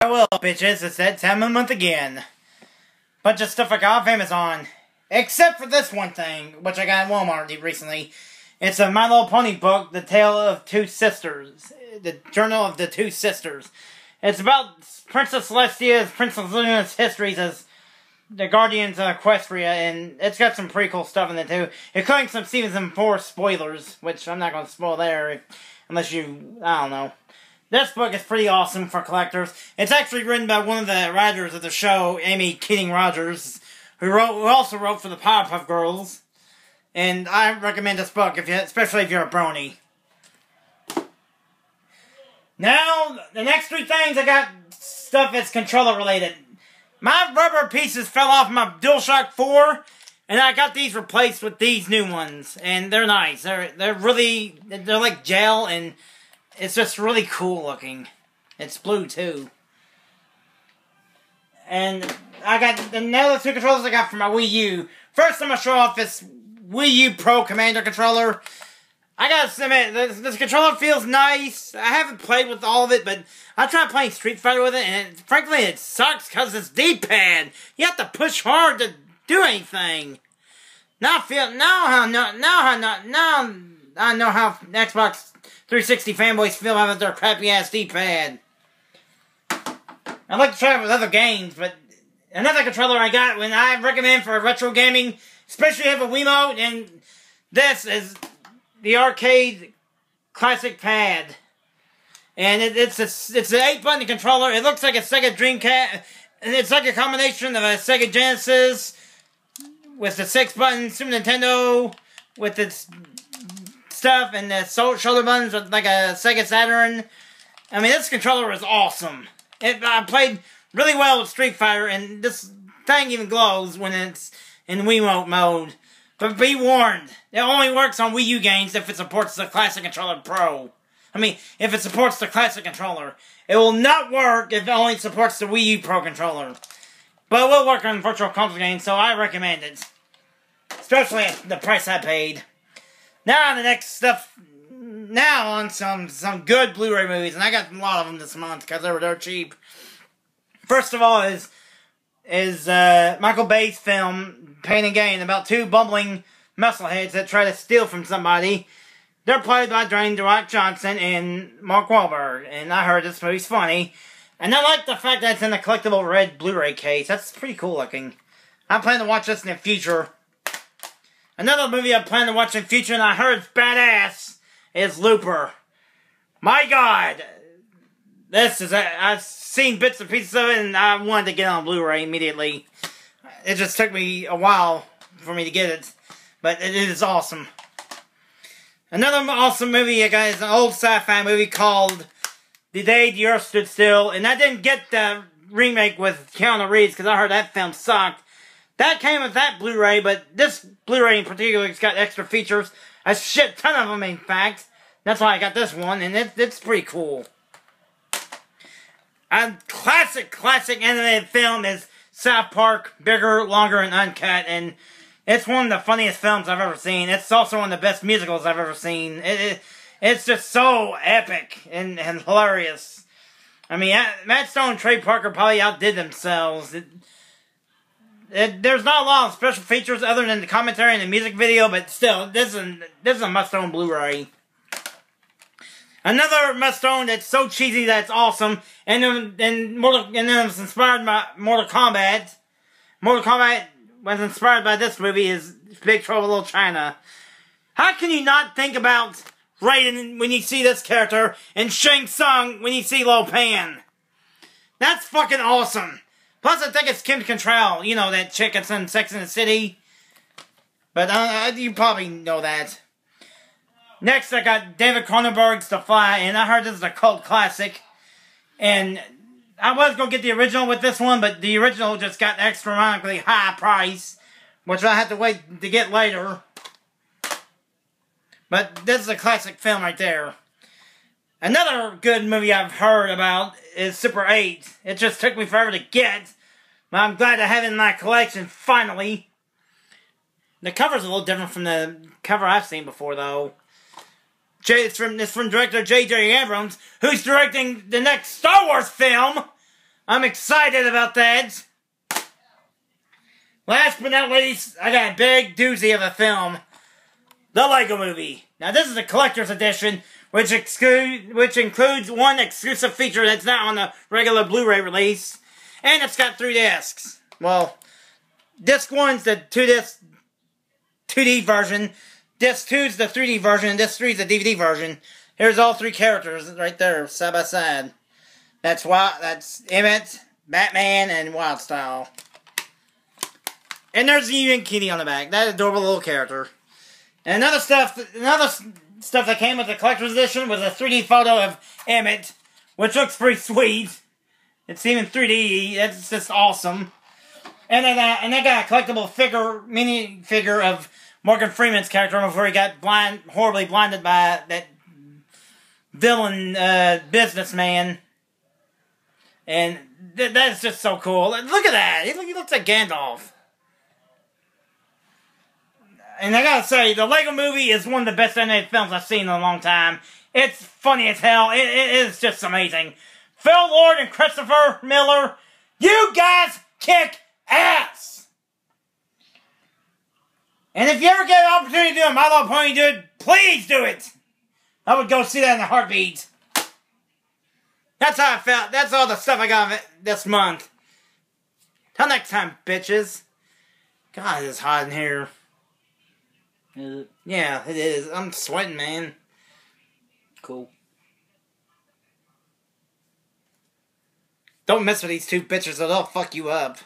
Well, bitches, it's that time of the month again. Bunch of stuff I got off Amazon. Except for this one thing, which I got at Walmart recently. It's a My Little Pony book, The Tale of Two Sisters. The Journal of the Two Sisters. It's about Princess Celestia's, Princess Luna's histories as the Guardians of Equestria, and it's got some pretty cool stuff in it too, including some Season 4 spoilers, which I'm not going to spoil there, unless you, I don't know. This book is pretty awesome for collectors. It's actually written by one of the writers of the show, Amy Keating Rogers, who also wrote for the Powerpuff Girls. And I recommend this book, especially if you're a brony. Now, the next three things, I got stuff that's controller related. My rubber pieces fell off my DualShock 4, and I got these replaced with these new ones. And they're nice. They're like gel, and it's just really cool looking. It's blue too. And I got the other two controllers I got for my Wii U. First, I'm going to show off this Wii U Pro Commander controller. I gotta admit, this controller feels nice. I haven't played with all of it, but I tried playing Street Fighter with it, and frankly, it sucks because it's D-pad. You have to push hard to do anything. Now I know how Xbox 360 fanboys feel about their crappy-ass D-pad. I'd like to try it with other games, but another controller I got when I recommend for retro gaming, especially if you have a Wiimote, and this is the Arcade Classic Pad. And it's an 8-button controller. It looks like a Sega Dreamcast. It's like a combination of a Sega Genesis with the 6-button Super Nintendo with its stuff and the shoulder buttons with like a Sega Saturn. I mean, this controller is awesome. I played really well with Street Fighter, and this thing even glows when it's in Wiimote mode. But be warned, it only works on Wii U games if it supports the Classic Controller Pro. I mean, if it supports the Classic Controller. It will not work if it only supports the Wii U Pro Controller. But it will work on Virtual Console games, so I recommend it. Especially at the price I paid. Now, the next stuff. Now, on some good Blu-ray movies, and I got a lot of them this month because they were dirt cheap. First of all is Michael Bay's film, Pain and Gain, about two bumbling muscleheads that try to steal from somebody. They're played by Dwayne "The Rock" Johnson and Mark Wahlberg, and I heard this movie's funny. And I like the fact that it's in a collectible red Blu-ray case. That's pretty cool looking. I plan to watch this in the future. Another movie I plan to watch in the future, and I heard it's badass, is Looper. My God! I've seen bits and pieces of it, and I wanted to get it on Blu-ray immediately. It just took me a while for me to get it, but it is awesome. Another awesome movie I got is an old sci-fi movie called The Day the Earth Stood Still, and I didn't get the remake with Keanu Reeves because I heard that film sucked. That came with that Blu-ray, but this Blu-ray in particular has got extra features. A shit ton of them, in fact. That's why I got this one, and it's pretty cool. A classic animated film is South Park, bigger, longer, and uncut, and it's one of the funniest films I've ever seen. It's also one of the best musicals I've ever seen. It's just so epic and hilarious. I mean, Matt Stone and Trey Parker probably outdid themselves. There's not a lot of special features other than the commentary and the music video, but still, this is a must-own Blu-ray. Another must-own that's so cheesy that it's awesome, and then it was inspired by Mortal Kombat. Mortal Kombat was inspired by this movie is Big Trouble in Little China. How can you not think about Raiden when you see this character, and Shang Tsung when you see Lo Pan? That's fucking awesome. Plus, I think it's Kim Cattrall, you know, that chick that's in Sex and the City. But you probably know that. Next, I got David Cronenberg's The Fly, and I heard this is a cult classic. And I was going to get the original with this one, but the original just got astronomically high price, which I have to wait to get later. But this is a classic film right there. Another good movie I've heard about is Super 8. It just took me forever to get, but I'm glad to have it in my collection, finally. The cover's a little different from the cover I've seen before, though. It's from director J.J. Abrams, who's directing the next Star Wars film, I'm excited about that. Last but not least, I got a big doozy of a film. The Lego Movie. Now this is a collector's edition, which includes one exclusive feature that's not on the regular Blu-ray release. And it's got 3 discs. Well, disc 1's the 2D version. Disc 2's the 3D version, and disc 3's the DVD version. Here's all 3 characters right there, side by side. That's Emmett, Batman, and Wildstyle. And there's the Union Kitty on the back. That adorable little character. And another stuff that came with the collector's edition was a 3D photo of Emmett, which looks pretty sweet. It's even 3D. It's just awesome. And I got a collectible mini figure of Morgan Freeman's character before he got horribly blinded by that villain businessman. And that's just so cool. Look at that. He looks like Gandalf. And I gotta say, the Lego Movie is one of the best animated films I've seen in a long time. It's funny as hell. It is just amazing. Phil Lord and Christopher Miller, you guys kick ass! And if you ever get an opportunity to do a My Little Pony dude, please do it! I would go see that in a heartbeat. That's how I felt. That's all the stuff I got this month. Till next time, bitches. God, it's hot in here. Yeah, it is. I'm sweating, man. Cool. Don't mess with these 2 bitches or they'll fuck you up.